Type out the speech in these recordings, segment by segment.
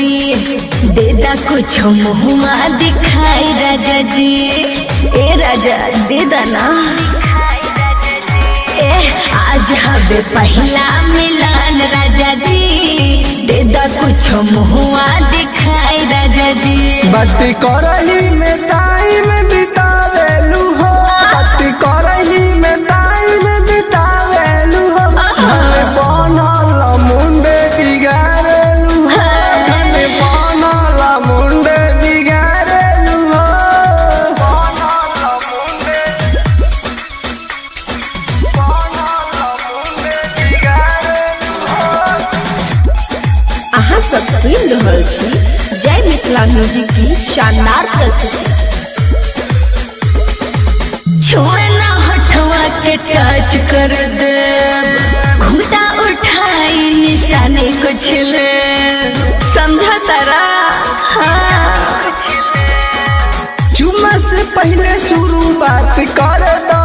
जी देदा कुछ मुहुआ दिखाई राजा जी। ए राजा देदा ना आज हवे पहला मिलन राजा जी देदा कुछ मुहुआ दिखाई राजा जी। बाती करही में टाइम बितावेलू हो बाती करही में टाइम बितावेलू हो धन बनल मुंडे बिगाड़ेलू हो धन बनल मुंडे बिगाड़ेलू हो अहाँ सब सुन रहल छी जय मिथिला म्यूजिक की शानदार प्रस्तुति। छोड़ना हटवा के टच कर दे घूटा उठाई निशाने कुछ ले समझा तारा। हाँ चुम्मा से पहले शुरुआत कर दो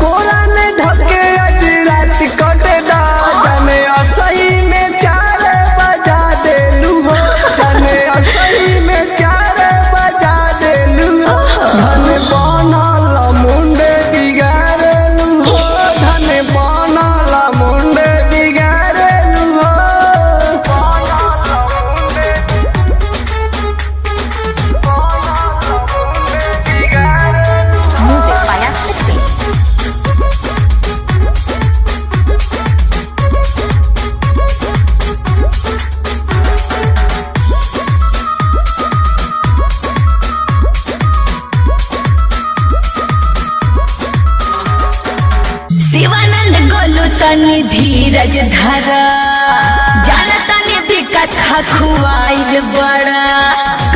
कोरा में ढके आज रात कट दो जाने असही में 4 बजा देलू हो जाने असही में 4 बजा देलू हो धन बनल मुंडे बिगाड़ेलू हो धन बनल मुंडे बिगाड़ेलू हो म्यूजिक बाय अक्षय सिंह। शिवानंद गोलू तनी धीरज धरा जाना तनी विकास खखुआइल बड़ा।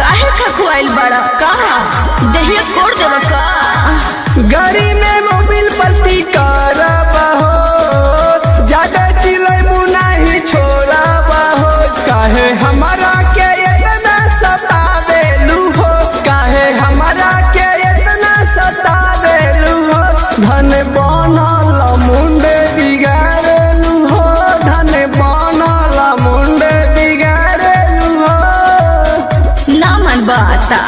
काहे खखुआइल बड़ा कहा दहिया कोड़ देव का गाड़ी में मोबिल पलटी करबा हो ज्यादा चिलई मुनाही छोड़बा हो काहे हमारा के इतना सतावेलू हो काहे हमारा के इतना सतावेलू हो धन बनल मुंडे बिगाड़ेलू हो धन बनल मुंडे बिगाड़ेलू हो ना मन बाता